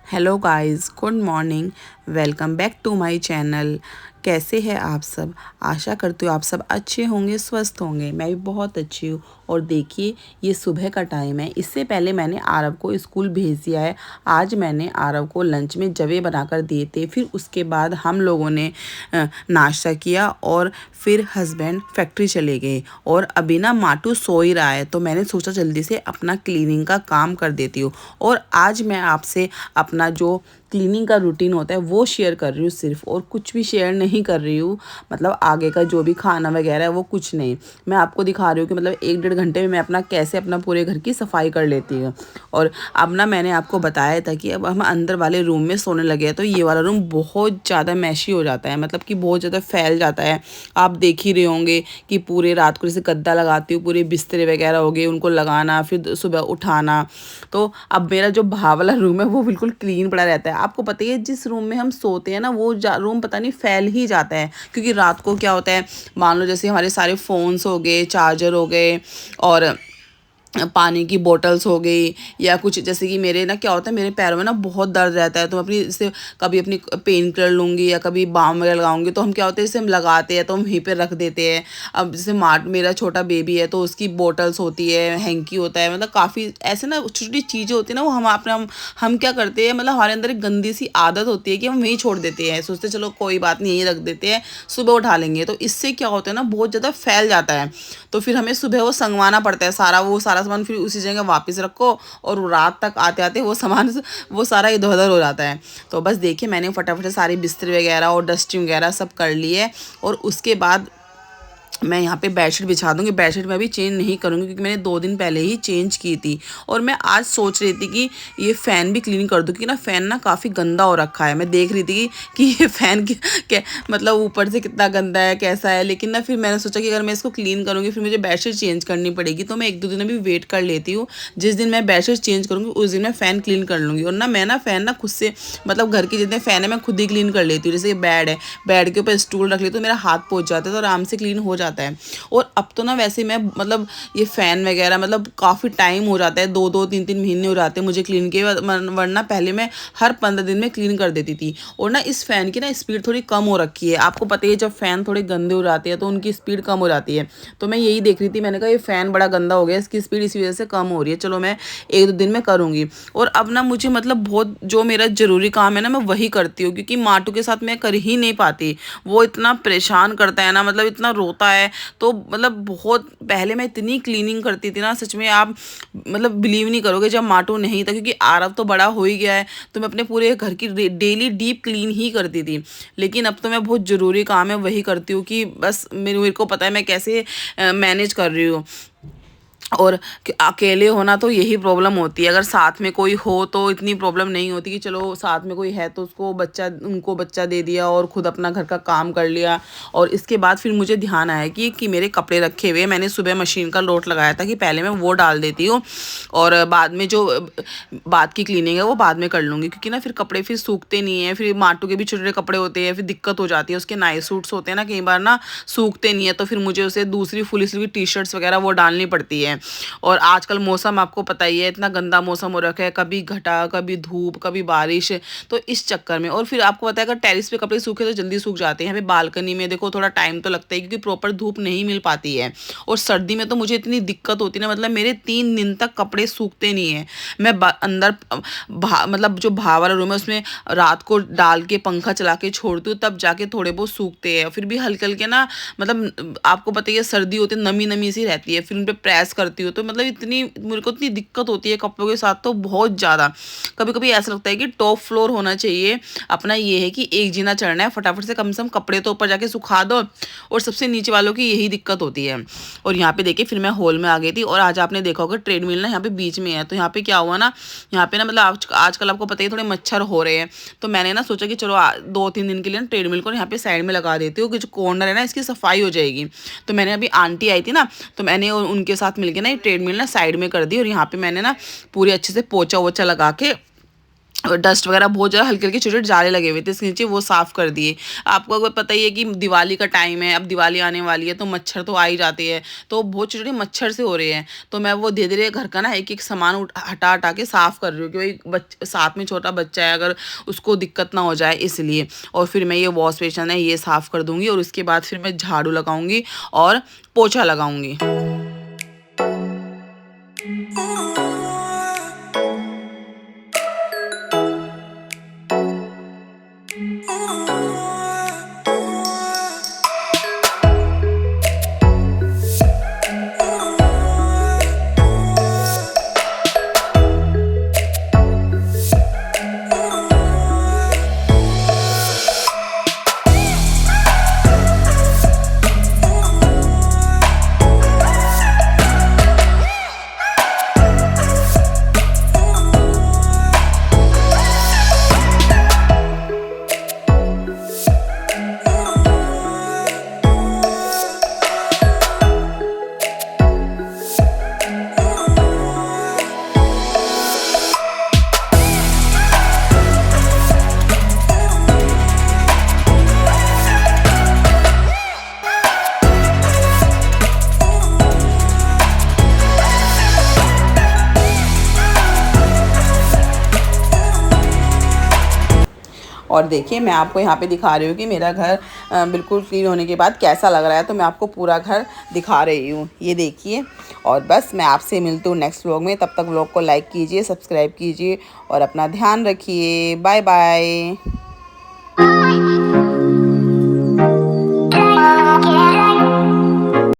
Hello guys, good morning. Welcome back to my channel. कैसे हैं आप सब? आशा करती हूँ आप सब अच्छे होंगे, स्वस्थ होंगे। मैं भी बहुत अच्छी हूँ। और देखिए, ये सुबह का टाइम है। इससे पहले मैंने आरव को स्कूल भेज दिया है। आज मैंने आरव को लंच में जवे बनाकर दिए थे। फिर उसके बाद हम लोगों ने नाश्ता किया और फिर हस्बैंड फैक्ट्री चले गए। और अभी ना माटू सो ही रहा है, तो मैंने सोचा जल्दी से अपना क्लीनिंग का काम कर देती हूँ। और आज मैं आपसे अपना जो क्लीनिंग का रूटीन होता है वो शेयर कर रही हूँ सिर्फ, और कुछ भी शेयर नहीं कर रही हूँ। मतलब आगे का जो भी खाना वगैरह है वो कुछ नहीं, मैं आपको दिखा रही हूँ कि मतलब 1-1.5 घंटे में मैं अपना कैसे अपना पूरे घर की सफाई कर लेती हूँ। और अब ना मैंने आपको बताया था कि अब हम अंदर वाले रूम में सोने लगे हैं, तो ये वाला रूम बहुत ज़्यादा मैशी हो जाता है, मतलब कि बहुत ज़्यादा फैल जाता है। आप देख ही रहे होंगे कि पूरे रात को जैसे गद्दा लगाती हूँ, पूरे बिस्तरे वगैरह हो गए, उनको लगाना, फिर सुबह उठाना। तो अब मेरा जो बाहर वाला रूम है वो बिल्कुल क्लीन पड़ा रहता है। आपको पता ही है, जिस रूम में हम सोते हैं ना वो रूम पता नहीं फैल ही जाता है, क्योंकि रात को क्या होता है, मान लो जैसे हमारे सारे फ़ोन्स हो गए, चार्जर हो गए, और पानी की बोतल्स हो गई, या कुछ जैसे कि मेरे ना क्या होता है, मेरे पैरों में ना बहुत दर्द रहता है, तो मैं अपनी जैसे कभी अपनी पेन किलर लूँगी या कभी बाम वगैरह लगाऊंगी, तो हम क्या होता है जैसे हम लगाते हैं तो हम वहीं पे रख देते हैं। अब जैसे मेरा छोटा बेबी है तो उसकी बोतल्स होती है, हैंकी होता है, मतलब काफ़ी ऐसे ना छोटी छोटी चीज़ें होती है ना, वो हम क्या करते हैं, मतलब हमारे अंदर एक गंदी सी आदत होती है कि हम वहीं छोड़ देते हैं, सोचते चलो कोई बात नहीं यहीं रख देते हैं, सुबह उठा लेंगे। तो इससे क्या होता है ना, बहुत ज़्यादा फैल जाता है। तो फिर हमें सुबह वो संगवाना पड़ता है, सारा सामान फिर उसी जगह वापस रखो, और रात तक आते आते वो सामान वो सारा इधर उधर हो जाता है। तो बस देखिए, मैंने फटाफट से सारी बिस्तर वगैरह और डस्टिंग वगैरह सब कर ली है। और उसके बाद मैं यहाँ पे बेडशीट बिछा दूँगी। बेडशीट मैं अभी चेंज नहीं करूँगी, क्योंकि मैंने 2 दिन पहले ही चेंज की थी। और मैं आज सोच रही थी कि ये फ़ैन भी क्लीन कर दूँ, क्योंकि ना फ़ैन ना काफ़ी गंदा हो रखा है। मैं देख रही थी कि ये फ़ैन मतलब ऊपर से कितना गंदा है, कैसा है। लेकिन ना फिर मैंने सोचा कि अगर मैं इसको क्लीन करूँगी फिर मुझे बेडशीट चेंज करनी पड़ेगी, तो मैं 1-2 दिन अभी वेट कर लेती हूँ। जिस दिन मैं बेडशीट चेंज करूँगी उस दिन मैं फ़ैन क्लीन कर लूँगी। और ना मैं ना फ़ैन ना खुद से, मतलब घर के जितने फ़ैन है मैं खुद ही क्लीन कर लेती हूँ। जैसे बेड है, बेड के ऊपर स्टूल रख लेती हूँ, तो मेरा हाथ पहुँच जाता है, तो आराम से क्लीन हो जाता है। और अब तो ना वैसे मैं मतलब ये फ़ैन वगैरह मतलब काफ़ी टाइम हो जाता है, 2-2 3-3 महीने हो जाते हैं मुझे क्लीन किए, वरना पहले मैं हर 15 दिन में क्लीन कर देती थी। और ना इस फ़ैन की ना स्पीड थोड़ी कम हो रखी है। आपको पता ही है, जब फ़ैन थोड़े गंदे हो जाते हैं तो उनकी स्पीड कम हो जाती है। तो मैं यही देख रही थी, मैंने कहा ये फ़ैन बड़ा गंदा हो गया, इसकी स्पीड इसी वजह से कम हो रही है, चलो मैं 1-2 दिन में करूँगी। और अब ना मुझे मतलब बहुत जो मेरा ज़रूरी काम है ना मैं वही करती हूँ, क्योंकि माटू के साथ मैं कर ही नहीं पाती। वो इतना परेशान करता है ना, मतलब इतना रोता है। तो मतलब बहुत पहले मैं इतनी क्लीनिंग करती थी ना, सच में आप मतलब बिलीव नहीं करोगे, जब माटू नहीं था, क्योंकि आरव तो बड़ा हो ही गया है, तो मैं अपने पूरे घर की डेली डीप क्लीन ही करती थी। लेकिन अब तो मैं बहुत ज़रूरी काम है वही करती हूँ, कि बस मेरे को पता है मैं कैसे मैनेज कर रही हूँ। और अकेले होना तो यही प्रॉब्लम होती है, अगर साथ में कोई हो तो इतनी प्रॉब्लम नहीं होती, कि चलो साथ में कोई है तो उनको बच्चा दे दिया और खुद अपना घर का काम कर लिया। और इसके बाद फिर मुझे ध्यान आया कि मेरे कपड़े रखे हुए, मैंने सुबह मशीन का लोट लगाया था कि पहले मैं वो डाल देती हूँ, और बाद में जो बाद की क्लीनिंग है वो बाद में कर लूँगी, क्योंकि ना फिर कपड़े फिर सूखते नहीं हैं। फिर माटू के भी छोटे छोटे कपड़े होते हैं, फिर दिक्कत हो जाती है। उसके नाइट सूट्स होते हैं ना, कई बार ना सूखते नहीं है, तो फिर मुझे उसे दूसरी फुल स्लीव टी शर्ट्स वगैरह वो डालनी पड़ती है। और आजकल मौसम आपको पता ही है, इतना गंदा मौसम हो रखा है, कभी घटा, कभी धूप, कभी बारिश। तो इस चक्कर में, और फिर आपको पता है अगर टेरिस पे कपड़े सूखे तो जल्दी सूख जाते हैं, यहाँ पे बालकनी में देखो थोड़ा टाइम तो लगता है, क्योंकि प्रॉपर धूप नहीं मिल पाती है। और सर्दी में तो मुझे इतनी दिक्कत होती है ना, मतलब मेरे 3 दिन तक कपड़े सूखते नहीं है। मैं अंदर मतलब जो बाहर वाला रूम है उसमें रात को डाल के पंखा चला के छोड़ती हूँ, तब जाके थोड़े बहुत सूखते हैं। फिर भी हल्के हल्के ना, मतलब आपको पता ही है सर्दी होती है, नमी नमी सी रहती है, फिर उन पर प्रेस करती हूँ, तो मतलब इतनी मेरे को इतनी दिक्कत होती है कपड़ों के साथ, तो बहुत ज़्यादा। कभी कभी ऐसा लगता है कि टॉप फ्लोर होना चाहिए अपना, ये है कि एक जीना चढ़ना है, फटाफट से कम कपड़े तो ऊपर जाके सुखा दो। और सबसे नीचे वालों की यही दिक्कत होती है। और यहाँ पे देखिए, फिर मैं हॉल में आ गई थी, और आज आपने देखा होगा ट्रेडमिल ना यहाँ पे बीच में है, तो यहाँ पे क्या हुआ ना, यहाँ पे ना मतलब आजकल आपको पता ही थोड़े मच्छर हो रहे हैं, तो मैंने ना सोचा कि चलो 2-3 दिन के लिए ना ट्रेडमिल को यहाँ पे साइड में लगा देती हूँ, कि जो कॉर्नर है ना इसकी सफाई हो जाएगी। तो मैंने अभी आंटी आई थी ना, तो मैंने उनके साथ मिलके ना ये ट्रेडमिल ना साइड में कर दी, और यहाँ पे मैंने ना पूरे अच्छे से पोछा वोछा लगा के डस्ट वगैरह बहुत ज़्यादा हल्के हल्के छोटे जाले लगे हुए थे इसके नीचे, वो साफ़ कर दिए। आपको अगर पता ही है कि दिवाली का टाइम है, अब दिवाली आने वाली है तो मच्छर तो आ ही जाते हैं, तो बहुत छोटे छोटे मच्छर से हो रहे हैं। तो मैं वो धीरे धीरे घर का ना एक एक सामान हटा हटा के साफ़ कर रही हूँ, क्योंकि साथ में छोटा बच्चा है, अगर उसको दिक्कत ना हो जाए इसलिए। और फिर मैं ये वॉश बेसिन है ये साफ़ कर दूँगी, और उसके बाद फिर मैं झाड़ू लगाऊँगी और पोछा लगाऊँगी। और देखिए मैं आपको यहाँ पे दिखा रही हूँ कि मेरा घर बिल्कुल क्लीन होने के बाद कैसा लग रहा है। तो मैं आपको पूरा घर दिखा रही हूँ, ये देखिए। और बस मैं आपसे मिलती हूँ नेक्स्ट व्लॉग में, तब तक व्लॉग को लाइक कीजिए, सब्सक्राइब कीजिए और अपना ध्यान रखिए। Bye bye.